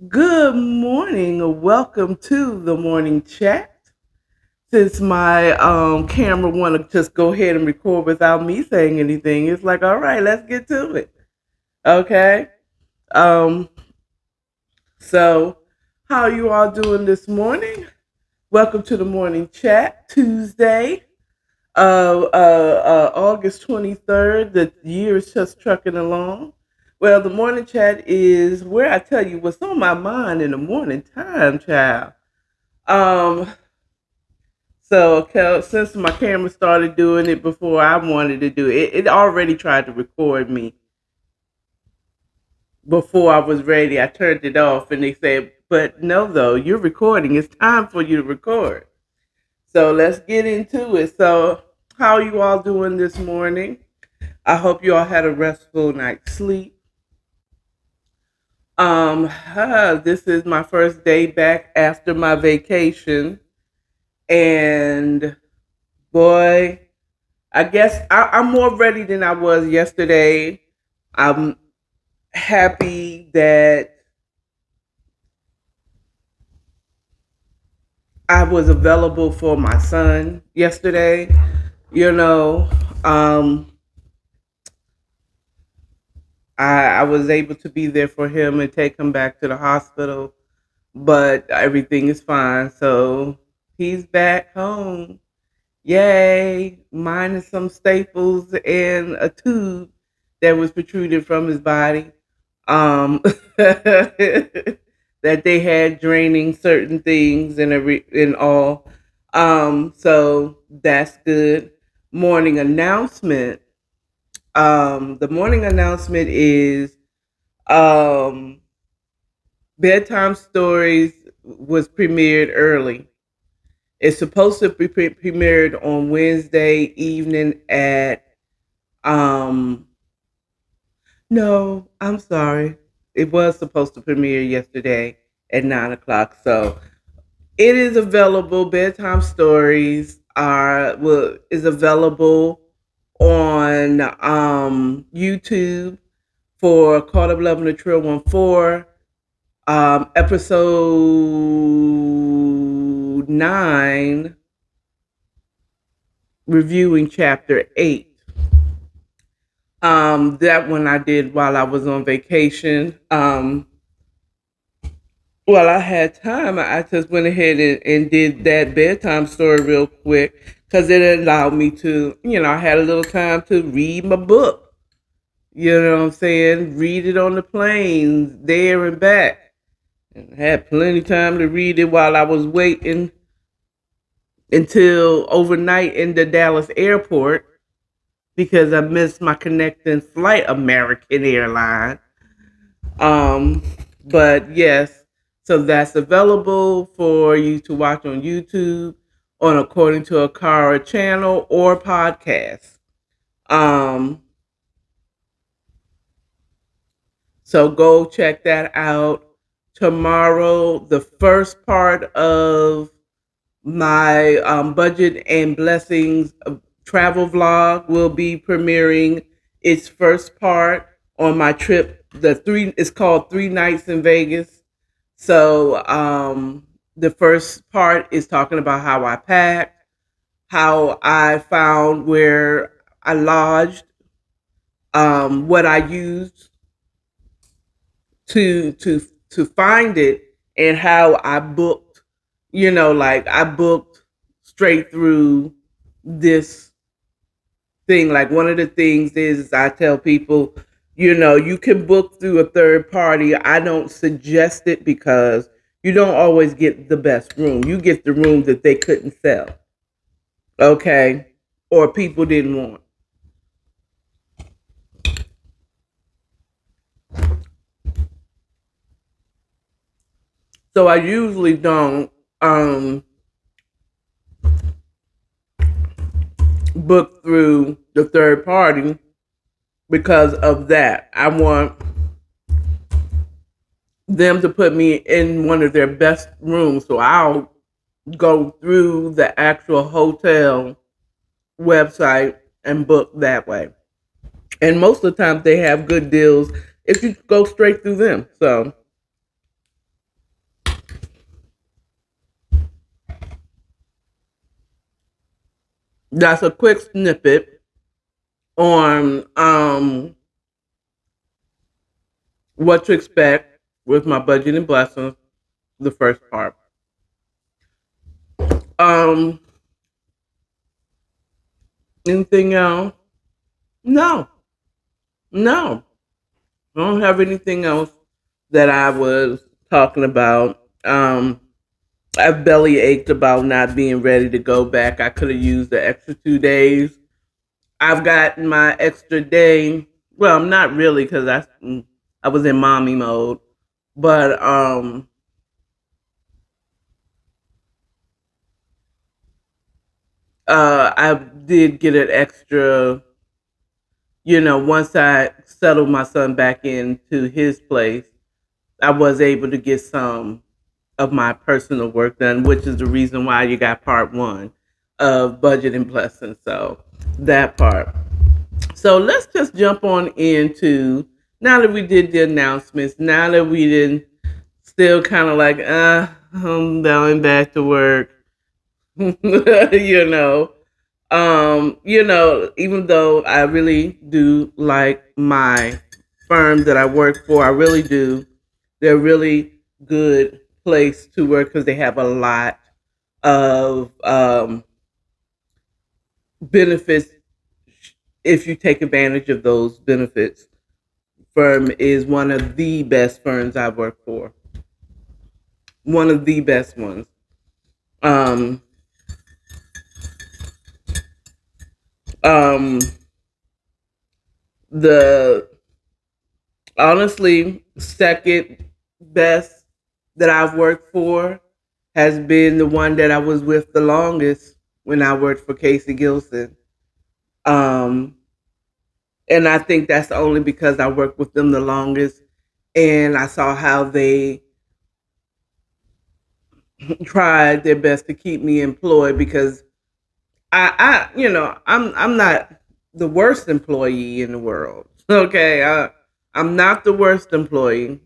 Good morning. Welcome to the morning chat. Since my camera want to just go ahead and record without me saying anything, it's like, all right, let's get to it. Okay. Um. So, how are you all doing this morning? Welcome to the morning chat Tuesday, August 23rd. The year is just trucking along. Well, the morning chat is where I tell you what's on my mind in the morning time, child. Um, since my camera started doing it before I wanted to do it, it already tried to record me before I was ready. I turned it off and they said, but no, though, you're recording. It's time for you to record. So let's get into it. So, how are you all doing this morning? I hope you all had a restful night's sleep. This is my first day back after my vacation, and boy, I guess I'm more ready than I was yesterday. I'm happy that I was available for my son yesterday. You know, um, I was able to be there for him and take him back to the hospital, but everything is fine. So he's back home. Yay! Minus some staples and a tube that was protruding from his body. That they had draining certain things and all. So that's good. Morning announcement. The morning announcement is um bedtime stories was premiered early. It's supposed to be premiered on Wednesday evening at um no, I'm sorry. It was supposed to premiere yesterday at 9 o'clock. So it is available. Bedtime stories is available on YouTube for Caught Up Loving the Trill 1-4. Episode 9, reviewing chapter 8. That one I did while I was on vacation. Well, I had time. I just went ahead and did that bedtime story real quick because it allowed me to, I had a little time to read my book. You know what I'm saying? Read it on the plane, there and back. And I had plenty of time to read it while I was waiting until overnight in the Dallas airport because I missed my connecting flight, American Airlines. Um, but yes, so that's available for you to watch on YouTube on According to AKARA channel or podcast. Um, so go check that out. Tomorrow, the first part of my budget and blessings travel vlog will be premiering its first part on my trip. It's called 3 Nights in Vegas. So the first part is talking about how I packed, how I found where I lodged, what I used to find it, and how I booked. Like I booked straight through this thing. Like one of the things is I tell people, you can book through a third party. I don't suggest it because you don't always get the best room. You get the room that they couldn't sell, okay, or people didn't want. So I usually don't book through the third party because of that. I want them to put me in one of their best rooms, so I'll go through the actual hotel website and book that way. And most of the time, they have good deals if you go straight through them. So That's a quick snippet on what to expect with my budget and blessings, the first part. Um, Anything else? No, no. I don't have anything else that I was talking about. I've belly ached about not being ready to go back. I could have used the extra 2 days. I've gotten my extra day. Well, I'm not really because I was in mommy mode, but I did get an extra. Once I settled my son back into his place, I was able to get some of my personal work done, which is the reason why you got part one of budget and blessing. So that part. So let's just jump on into, now that we did the announcements, now that we didn't still kind of like, I'm going back to work, you know. Even though I really do like my firm that I work for, I really do. They're really good place to work because they have a lot of benefits if you take advantage of those benefits. Firm is one of the best firms I've worked for. One of the best ones. Um, um, the honestly second best that I've worked for has been the one that I was with the longest when I worked for Casey Gilson. Um, and I think that's only because I worked with them the longest and I saw how they tried their best to keep me employed because I'm not the worst employee in the world. Okay, I'm not the worst employee.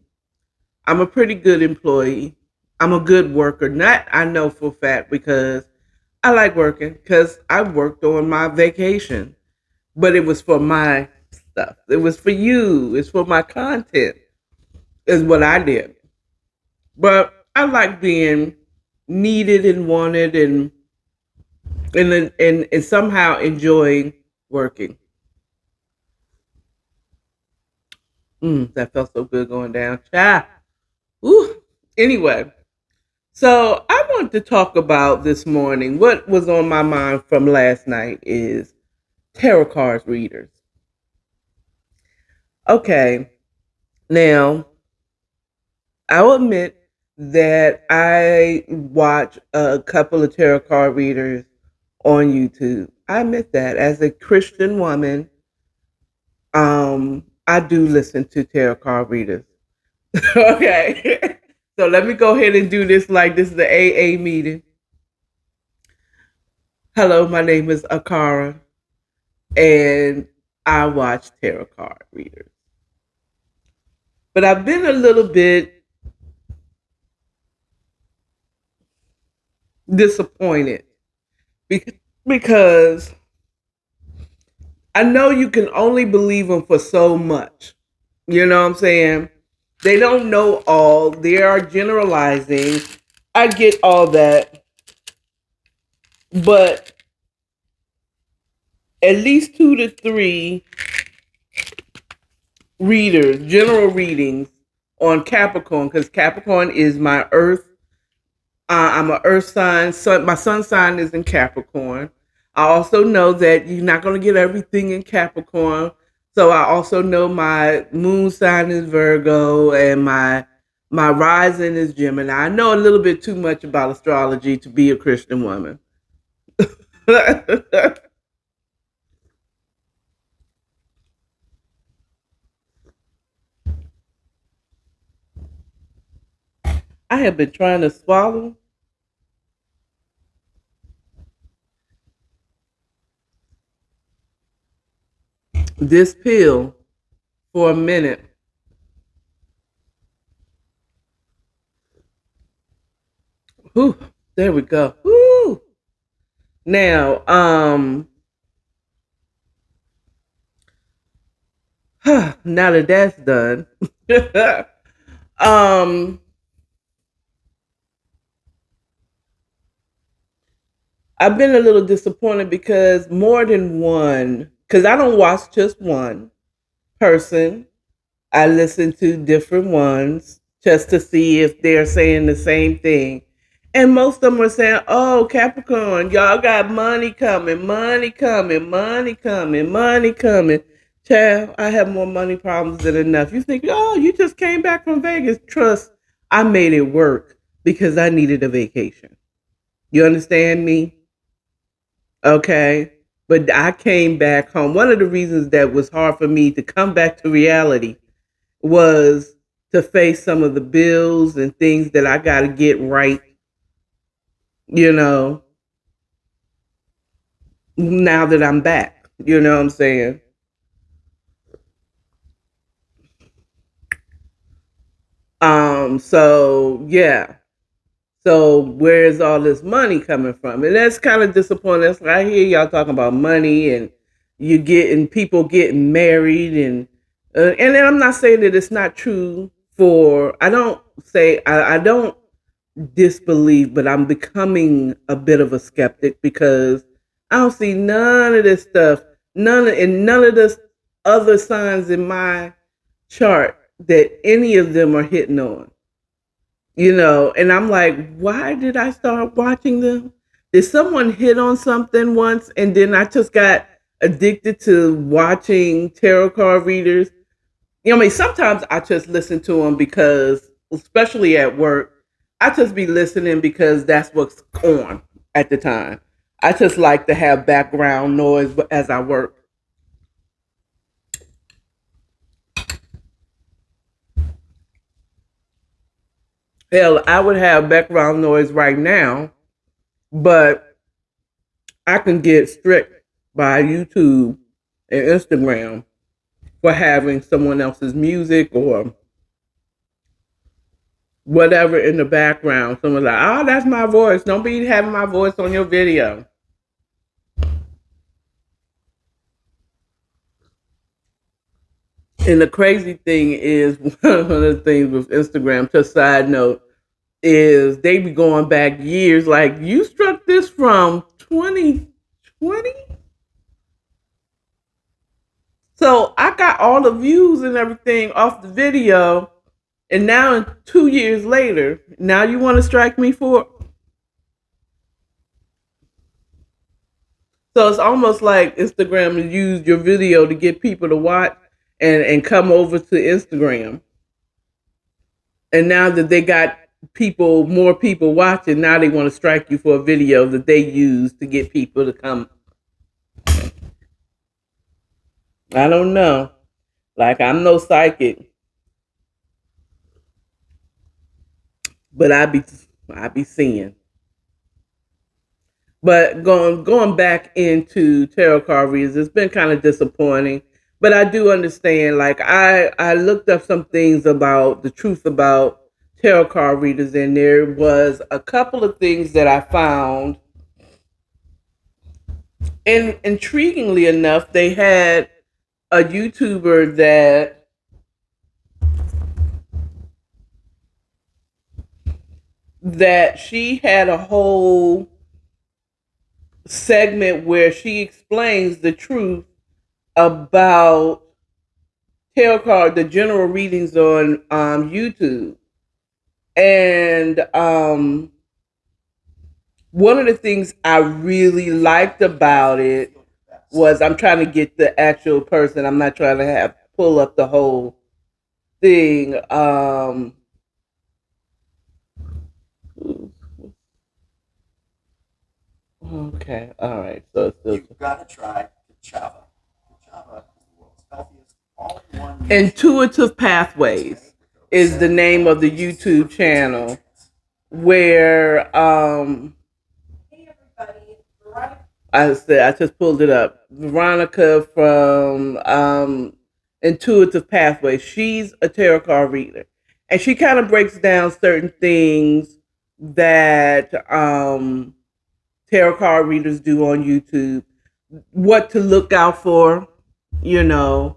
I'm a pretty good employee. I'm a good worker. That I know for a fact because I like working because I worked on my vacation, but it was for my stuff. It was for you. It's for my content. Is what I did. But I like being needed and wanted and somehow enjoying working. That felt so good going down. Ah, ooh. Anyway, so I want to talk about this morning. What was on my mind from last night is tarot cards readers. Okay, now I'll admit that I watch a couple of tarot card readers on YouTube. I admit that as a Christian woman, I do listen to tarot card readers. Okay. So let me go ahead and do this like this is the AA meeting. Hello, my name is Akara, and I watch tarot card readers. But I've been a little bit disappointed because I know you can only believe them for so much. You know what I'm saying? They don't know all. They are generalizing. I get all that. But at least 2 to 3 readers, general readings on Capricorn, because Capricorn is my earth. I'm an earth sign. My sun sign is in Capricorn. I also know that you're not going to get everything in Capricorn. So I also know my moon sign is Virgo and my rising is Gemini. I know a little bit too much about astrology to be a Christian woman. I have been trying to swallow this pill for a minute. Whew, there we go. Whew. Now, now that that's done, um, I've been a little disappointed because more than one, because I don't watch just one person. I listen to different ones just to see if they're saying the same thing. And most of them are saying, oh, Capricorn, y'all got money coming, money coming, money coming, money coming. Child, I have more money problems than enough. You think, oh, you just came back from Vegas. Trust, I made it work because I needed a vacation. You understand me? Okay. But I came back home. One of the reasons that was hard for me to come back to reality was to face some of the bills and things that I got to get right, you know, now that I'm back. You know what I'm saying? So yeah. So where's all this money coming from? And that's kind of disappointing. That's what I hear y'all talking about money and you getting people getting married and then I'm not saying that it's not true for I don't disbelief, but I'm becoming a bit of a skeptic because I don't see none of this stuff, none of this other signs in my chart that any of them are hitting on. And I'm like, why did I start watching them? Did someone hit on something once and then I just got addicted to watching tarot card readers? I mean, sometimes I just listen to them because, especially at work, I just be listening because that's what's on at the time. I just like to have background noise as I work. Hell, I would have background noise right now, but I can get strict by YouTube and Instagram for having someone else's music or whatever in the background. Someone's like, oh, that's my voice. Don't be having my voice on your video. And the crazy thing is, one of the things with Instagram, just side note, is they be going back years. Like, you struck this from 2020? So I got all the views and everything off the video. And now, 2 years later, now you want to strike me for it? So it's almost like Instagram used your video to get people to watch and come over to Instagram. And now that they got more people watching, now they want to strike you for a video that they use to get people to come. I don't know. Like, I'm no psychic, but I be seeing. But going back into tarot card readers, it's been kind of disappointing. But I do understand. Like, I looked up some things about the truth about tarot card readers, and there was a couple of things that I found. And intriguingly enough, they had a YouTuber that she had a whole segment where she explains the truth about tarot card, the general readings on YouTube. And one of the things I really liked about it was I'm trying to get the actual person. I'm not trying to have pull up the whole thing. Okay, all right. So it's still you've got to try Kachava. Kachava is the world's healthiest all-in-one. Intuitive Pathways is the name of the YouTube channel where hey everybody, Veronica. I just pulled it up. Veronica from Intuitive Pathways. She's a tarot card reader, and she kind of breaks down certain things that tarot card readers do on YouTube, what to look out for, you know.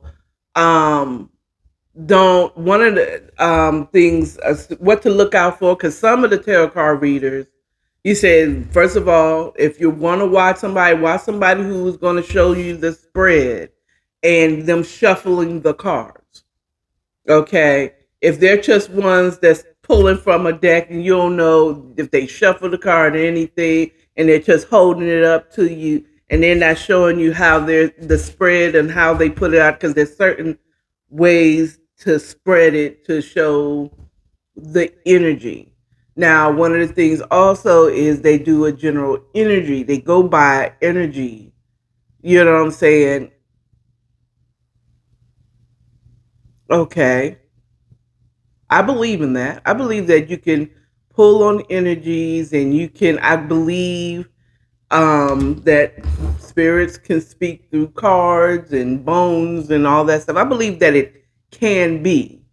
Um, don't one of the things what to look out for, because some of the tarot card readers, you said, first of all, if you want to watch somebody who's going to show you the spread and them shuffling the cards. Okay, if they're just ones that's pulling from a deck and you don't know if they shuffle the card or anything, and they're just holding it up to you and they're not showing you how they're the spread and how they put it out, because there's certain ways to spread it to show the energy. Now, one of the things also is they do a general energy. They go by energy. You know what I'm saying? Okay. I believe in that. I believe that you can pull on energies, and you can, I believe that spirits can speak through cards and bones and all that stuff. I believe that it can be.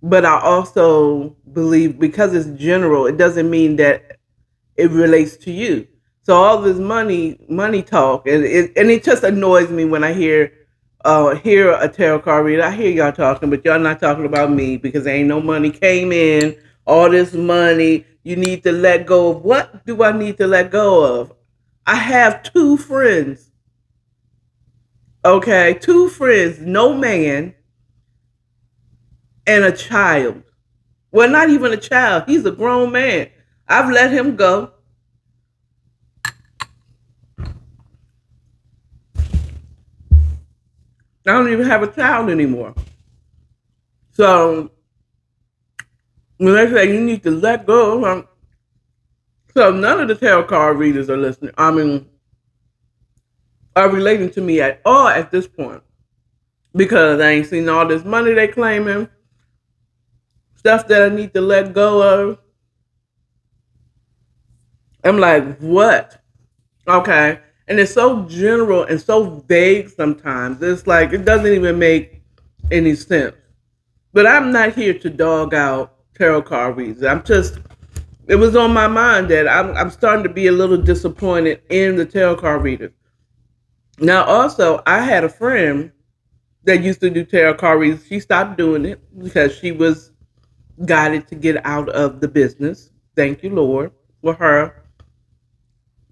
But I also believe, because it's general, it doesn't mean that it relates to you. So all this money talk, and it just annoys me when I hear a tarot card reader. I hear y'all talking, but y'all not talking about me, because there ain't no money came in. All this money, you need to let go of. What do I need to let go of? I have two friends. Okay, two friends, no man, and a child. Well, not even a child. He's a grown man. I've let him go. I don't even have a child anymore. So when they say you need to let go, so none of the tarot card readers are listening. I mean, are relating to me at all at this point, because I ain't seen all this money they claiming, stuff that I need to let go of. I'm like, what? Okay. And it's so general and so vague sometimes. It's like it doesn't even make any sense. But I'm not here to dog out tarot card readers. It was on my mind that I'm starting to be a little disappointed in the tarot card readers. Now, also, I had a friend that used to do tarot card readings. She stopped doing it because she was guided to get out of the business. Thank you, Lord, for her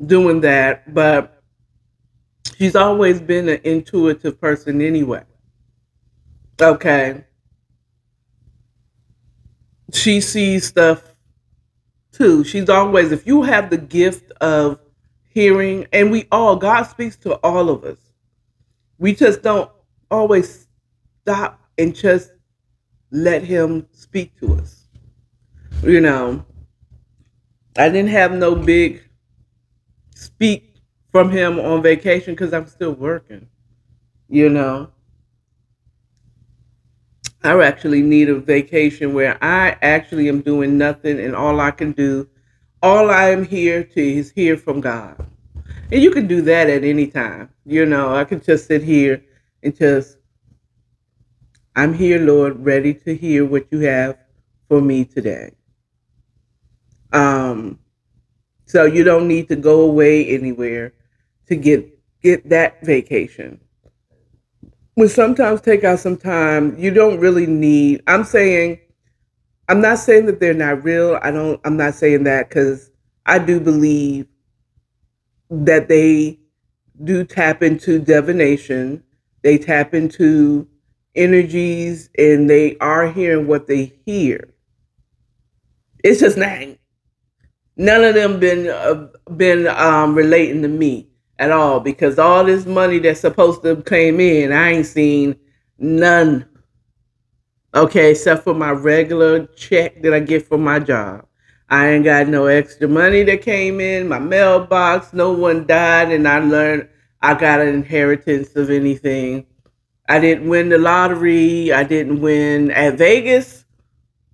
doing that. But she's always been an intuitive person anyway. Okay. She sees stuff too. She's always, if you have the gift of hearing, and God speaks to all of us. We just don't always stop and just let Him speak to us. You know, I didn't have no big speak from Him on vacation because I'm still working. You know, I actually need a vacation where I actually am doing nothing, and all I am here to is hear from God. And you can do that at any time. You know, I can just sit here and just, I'm here, Lord, ready to hear what you have for me today. Um, so you don't need to go away anywhere to get that vacation. But sometimes take out some time. You don't really need. I'm not saying that they're not real. I'm not saying that, because I do believe that they do tap into divination. They tap into energies, and they are hearing what they hear. It's just not, none of them been relating to me at all, because all this money that's supposed to came in, I ain't seen none. Okay, except for my regular check that I get from my job. I ain't got no extra money that came in my mailbox. No one died, and I learned I got an inheritance of anything. I didn't win the lottery. I didn't win at Vegas.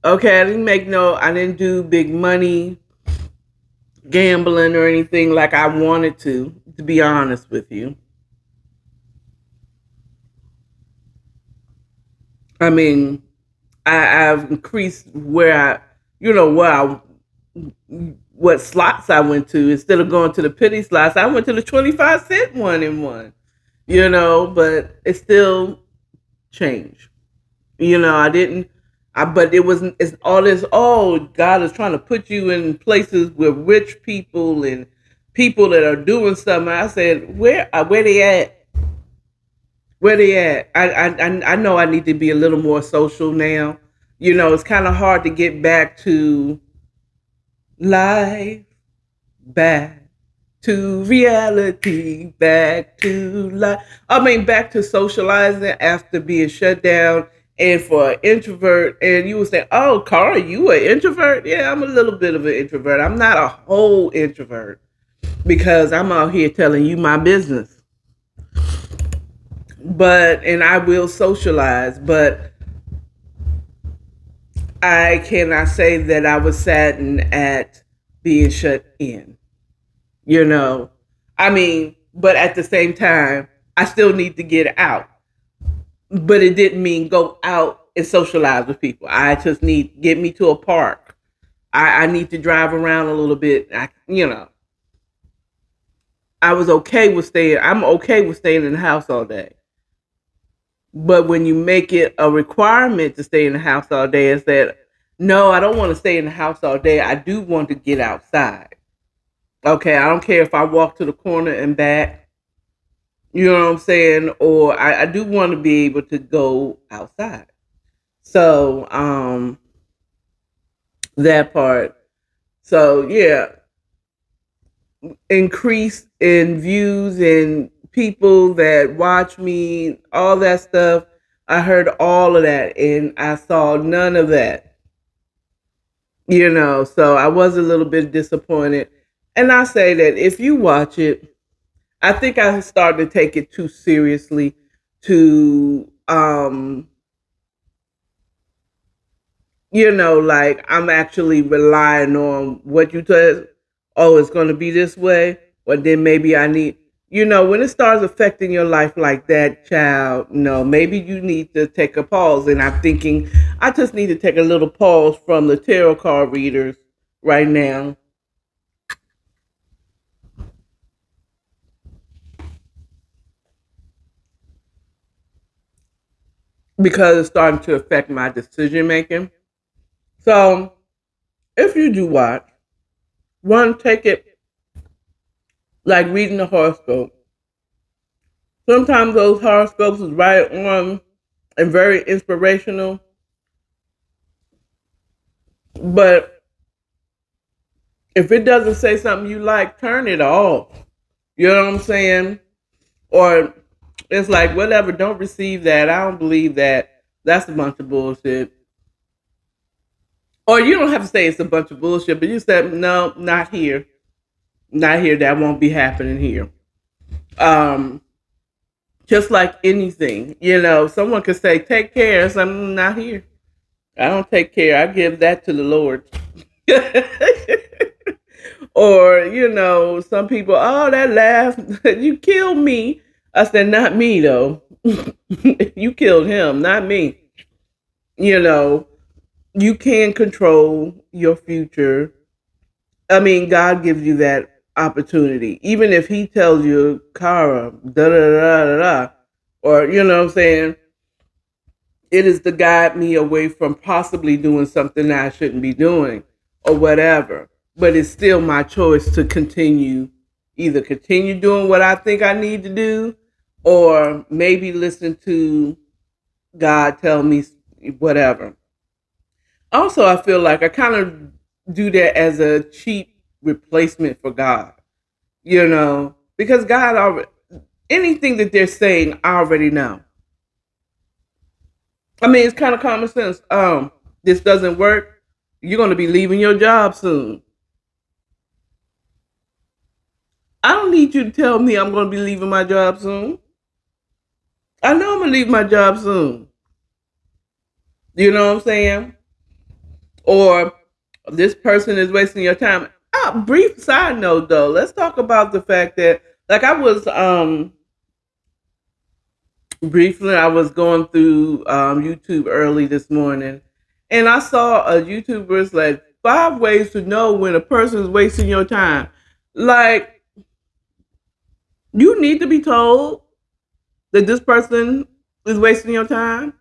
Okay, I didn't do big money gambling or anything like I wanted to be honest with you. I mean, I've increased where I what slots I went to. Instead of going to the penny slots, I went to the 25-cent one and one. But it still changed. I didn't. But it wasn't. It's all this. Oh, God is trying to put you in places with rich people and people that are doing something. I said, where they at? Where they at? I know I need to be a little more social now. It's kind of hard to get back to life, back to reality, back to life. I mean, back to socializing after being shut down. And for an introvert, and you would say, "Oh, Cara, you an introvert?" Yeah, I'm a little bit of an introvert. I'm not a whole introvert because I'm out here telling you my business. And I will socialize, but I cannot say that I was saddened at being shut in. you know. But at the same time, I still need to get out. But it didn't mean go out and socialize with people. I just need get me to a park. I need to drive around a little bit. I was okay with staying. I'm okay with staying in the house all day. But when you make it a requirement to stay in the house all day, it's that no, I don't want to stay in the house all day. I do want to get outside. Okay, I don't care if I walk to the corner and back. You know what I'm saying? Or I do want to be able to go outside. So that part. So yeah, increase in views and people that watch me, all that stuff. I heard all of that and I saw none of that. So I was a little bit disappointed. And I say that if you watch it, I think I started to take it too seriously to like I'm actually relying on what you said. Oh, it's going to be this way. Or then maybe I need, when it starts affecting your life like that, child, no, maybe you need to take a pause. And I'm thinking, I just need to take a little pause from the tarot card readers right now because it's starting to affect my decision making. So if you do watch, one, take it like reading the horoscope. Sometimes those horoscopes is right on and very inspirational, but if it doesn't say something you like, turn it off. You know what I'm saying? Or it's like whatever, don't receive that. I don't believe that. That's a bunch of bullshit. Or you don't have to say it's a bunch of bullshit, but you said no, not here. Not here. That won't be happening here. Um, just like anything, someone could say, take care. So I'm not here. I don't take care. I give that to the Lord. Or, some people, oh, that laugh, you killed me. I said, not me, though. You killed him, not me. You know, you can control your future. I mean, God gives you that opportunity. Even if He tells you, Kara, da da da da da, or, what I'm saying, it is to guide me away from possibly doing something that I shouldn't be doing or whatever. But it's still my choice to either continue doing what I think I need to do or maybe listen to God tell me whatever. Also, I feel like I kind of do that as a cheap replacement for God, because God already, anything that they're saying, I already know. I mean, it's kind of common sense. This doesn't work. You're going to be leaving your job soon. I don't need you to tell me I'm going to be leaving my job soon. I know I'm going to leave my job soon. You know what I'm saying? Or this person is wasting your time. Brief side note though, let's talk about the fact that like I was briefly I was going through YouTube early this morning and I saw a YouTuber's like 5 ways to know when a person is wasting your time. Like, you need to be told that this person is wasting your time.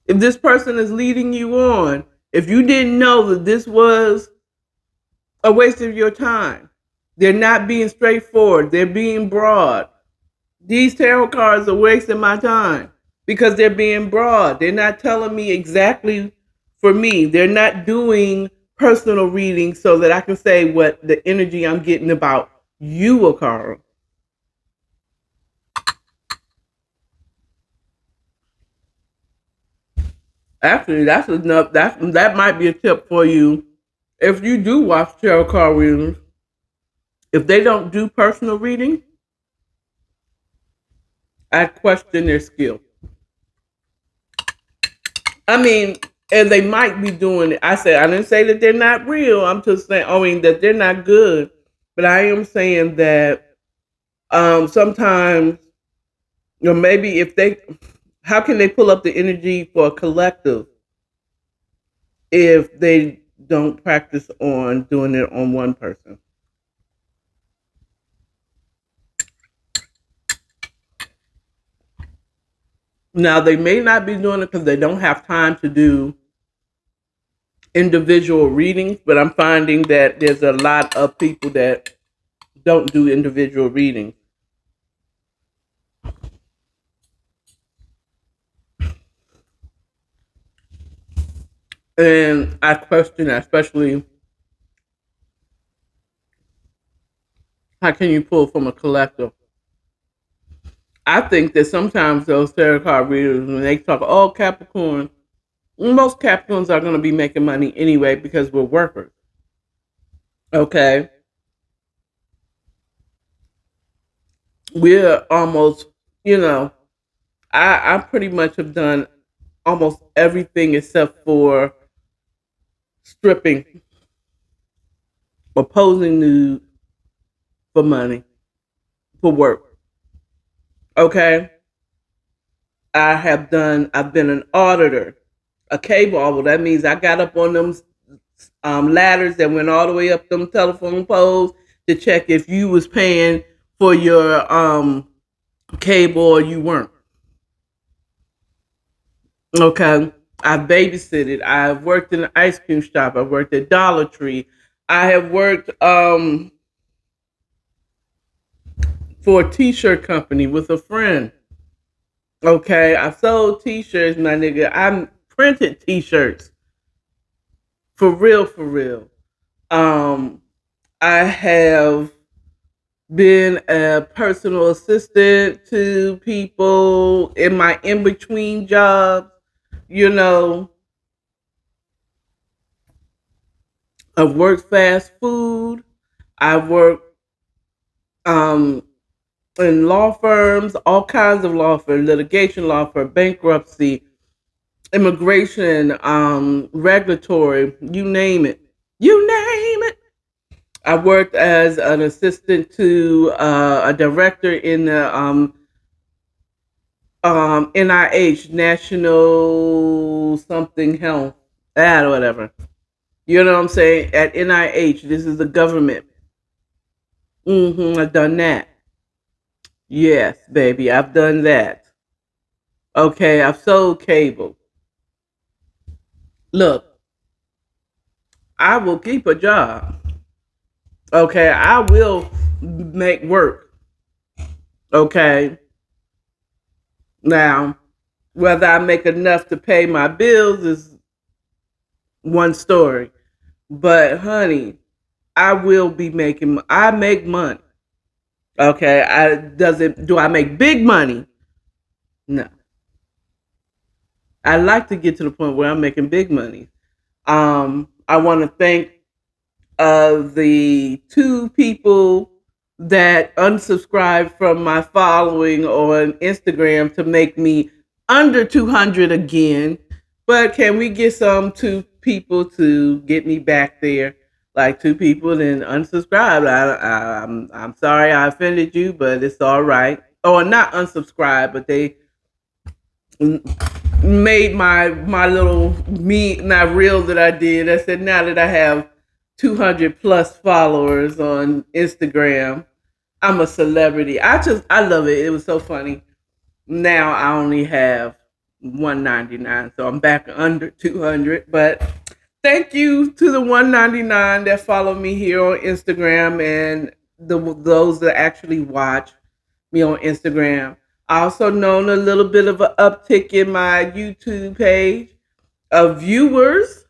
If this person is leading you on, if you didn't know that this was a waste of your time, they're not being straightforward, they're being broad. These tarot cards are wasting my time because they're being broad. They're not telling me exactly for me. They're not doing personal readings so that I can say what the energy I'm getting about you, Akara. Actually, that's enough. That might be a tip for you. If you do watch tarot card readings, if they don't do personal reading, I question their skill. I mean, and they might be doing it. I didn't say that they're not real. I'm just saying, I mean, that they're not good. But I am saying that sometimes, maybe if they, how can they pull up the energy for a collective if they don't practice on doing it on one person? Now, they may not be doing it because they don't have time to do individual readings, but I'm finding that there's a lot of people that don't do individual readings. And I question that, especially how can you pull from a collective? I think that sometimes those tarot card readers, when they talk, oh, Capricorn, most Capricorns are going to be making money anyway because we're workers. Okay. We're almost, you know, I pretty much have done almost everything except for stripping or posing nude for money, for work. Okay. I've been an auditor, a cable auditor. That means I got up on them ladders that went all the way up them telephone poles to check if you was paying for your cable or you weren't. Okay. I've babysitted. I've worked in an ice cream shop. I've worked at Dollar Tree. I have worked for a t-shirt company with a friend. Okay. I sold t-shirts, my nigga. I printed t-shirts. For real, for real. Um, I have been a personal assistant to people in my in between jobs. You know, I've worked fast food. I've worked um, in law firms, all kinds of law firms, litigation law firm, bankruptcy, immigration, regulatory, you name it. You name it. I worked as an assistant to a director in the NIH, National something health, whatever. You know what I'm saying? At NIH, this is the government. I've done that. Yes, baby, I've done that. Okay, I've sold cable. Look, I will keep a job. Okay, I will make work. Okay, now whether I make enough to pay my bills is one story. But honey, I will be making. I make money. Okay, I does it. Do I make big money? No. I like to get to the point where I'm making big money. I want to thank the two people that unsubscribed from my following on Instagram to make me under 200 again. But can we get some two people to get me back there? Like two people then unsubscribed. I'm sorry I offended you, but it's all right. Or not unsubscribe, but they made my little me not real that I did. I said now that I have 200 plus followers on Instagram, I'm a celebrity. I love it. It was so funny. Now I only have 199, so I'm back under 200. But thank you to the 199 that follow me here on Instagram and those that actually watch me on Instagram. I also known a little bit of an uptick in my YouTube page of viewers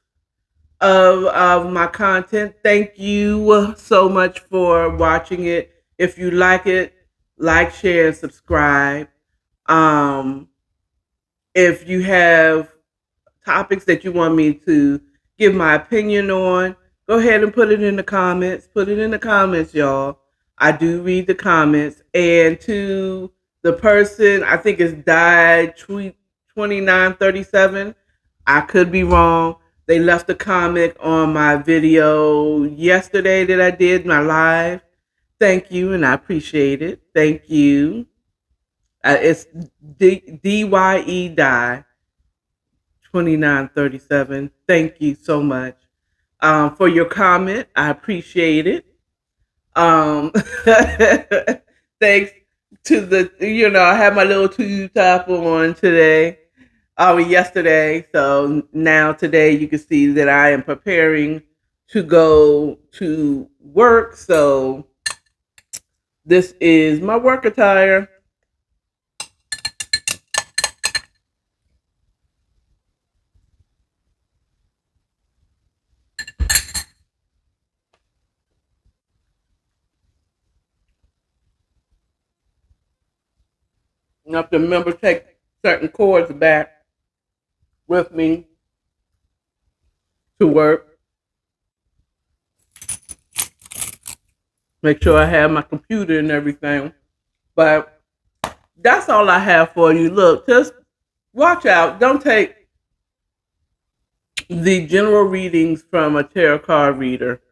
of my content. Thank you so much for watching it. If you like it, like, share, and subscribe. Um, if you have topics that you want me to give my opinion on, go ahead and put it in the comments. Put it in the comments, y'all. I do read the comments. And to the person, I think it's died tweet 2937. I could be wrong. They left a comment on my video yesterday that I did, my live. Thank you, and I appreciate it. Thank you. It's DYE die 2937. Thank you so much for your comment. I appreciate it. Um, thanks to I had my little tube top on today. Yesterday. So now today you can see that I am preparing to go to work. So this is my work attire. You have to remember to take certain cords back with me to work. Make sure I have my computer and everything. But that's all I have for you. Look, just watch out. Don't take the general readings from a tarot card reader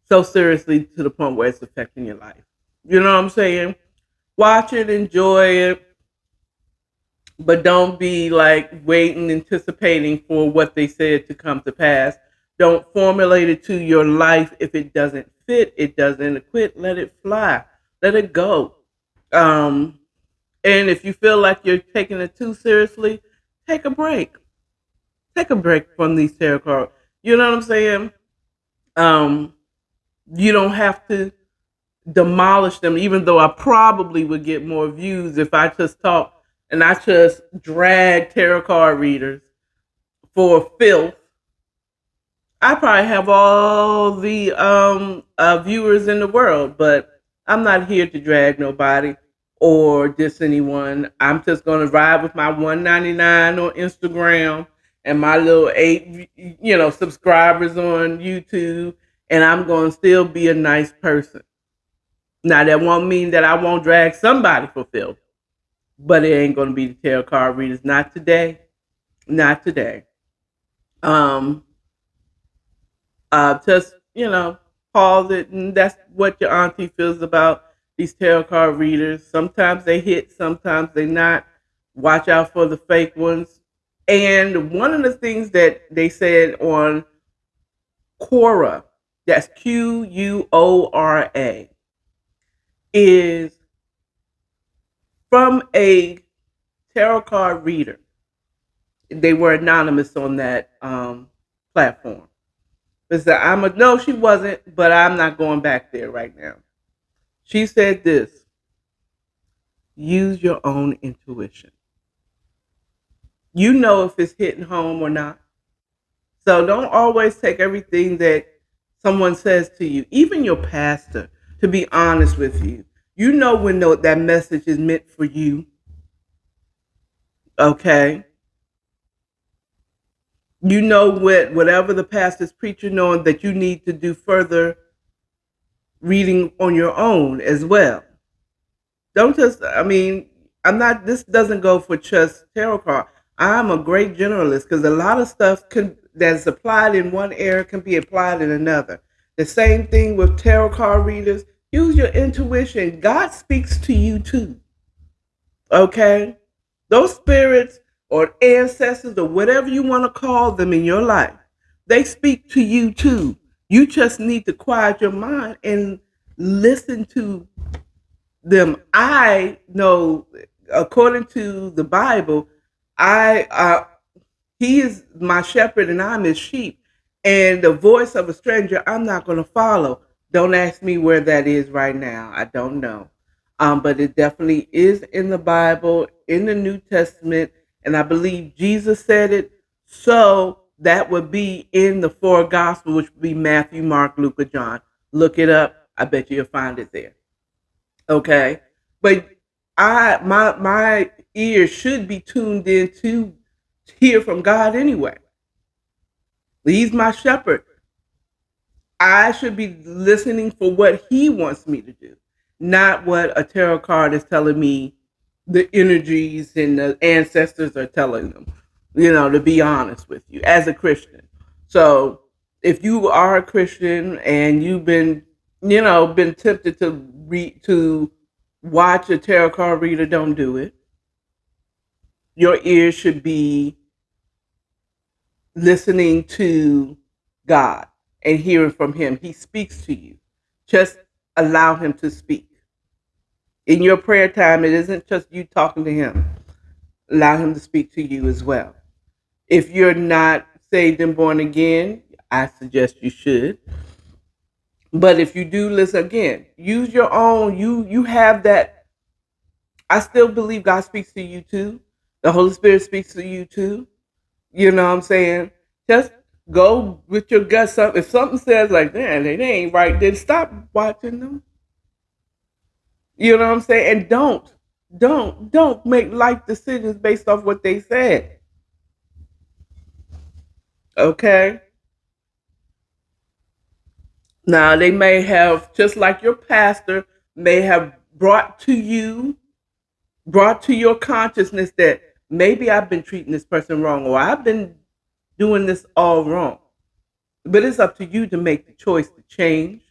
so seriously to the point where it's affecting your life. You know what I'm saying? Watch it, enjoy it, but don't be like waiting, anticipating for what they said to come to pass. Don't formulate it to your life if it doesn't fit, it doesn't quit, let it fly, let it go. Um, and if you feel like you're taking it too seriously, take a break. Take a break from these tarot cards. You know what I'm saying? Um, you don't have to demolish them, even though I probably would get more views if I just talk and I just drag tarot card readers for filth. I probably have all the viewers in the world, but I'm not here to drag nobody or diss anyone. I'm just gonna ride with my 199 on Instagram and my little 8, subscribers on YouTube, and I'm gonna still be a nice person. Now that won't mean that I won't drag somebody for filth, but it ain't gonna be the tarot card readers. Not today. Not today. Um, just pause it, and that's what your auntie feels about these tarot card readers. Sometimes they hit, sometimes they not. Watch out for the fake ones. And one of the things that they said on Quora, that's Quora, is from a tarot card reader. They were anonymous on that platform. But said, no, she wasn't, but I'm not going back there right now. She said this: use your own intuition. You know if it's hitting home or not. So don't always take everything that someone says to you, even your pastor, to be honest with you. You know when that message is meant for you. Okay? You know whatever the pastor's preaching on, that you need to do further reading on your own as well. Don't just, this doesn't go for just tarot card. I'm a great generalist because a lot of stuff that's applied in one area can be applied in another. The same thing with tarot card readers. Use your intuition. God speaks to you too. Okay? Those spirits or ancestors or whatever you want to call them in your life, they speak to you too. You just need to quiet your mind and listen to them. I know, according to the Bible, I he is my shepherd and I'm his sheep. And the voice of a stranger, I'm not going to follow. Don't ask me where that is right now. I don't know. But it definitely is in the Bible, in the New Testament. And I believe Jesus said it. So that would be in the four gospels, which would be Matthew, Mark, Luke, or John. Look it up. I bet you'll find it there. Okay. But my ears should be tuned in to hear from God anyway. He's my shepherd. I should be listening for what he wants me to do, not what a tarot card is telling me the energies and the ancestors are telling them, to be honest with you as a Christian. So if you are a Christian and you've been tempted to watch a tarot card reader, don't do it. Your ears should be listening to God and hearing from him. He speaks to you. Just allow him to speak. In your prayer time, it isn't just you talking to him. Allow him to speak to you as well. If you're not saved and born again, I suggest you should. But if you do listen again, use your own. You have that. I still believe God speaks to you too. The Holy Spirit speaks to you too. You know what I'm saying? Just go with your gut. If something says like, man, they ain't right, then stop watching them. You know what I'm saying? And don't make life decisions based off what they said. Okay? Now they may have, just like your pastor may have brought to your consciousness that maybe I've been treating this person wrong or I've been doing this all wrong. But it's up to you to make the choice to change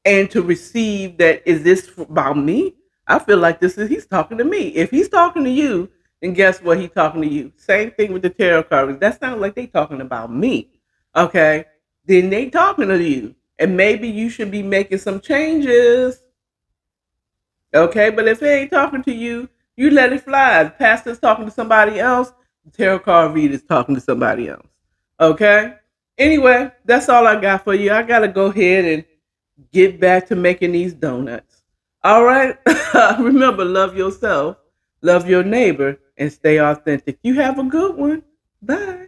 and to receive that. Is this about me? I feel like he's talking to me. If he's talking to you, then guess what? He's talking to you. Same thing with the tarot cards. That sounds like they talking about me. Okay. Then they talking to you. And maybe you should be making some changes. Okay, but if it ain't talking to you, you let it fly. The pastor's talking to somebody else, the tarot card reader's talking to somebody else. Okay? Anyway, that's all I got for you. I gotta go ahead and get back to making these donuts. All right? Remember, love yourself, love your neighbor, and stay authentic. You have a good one. Bye.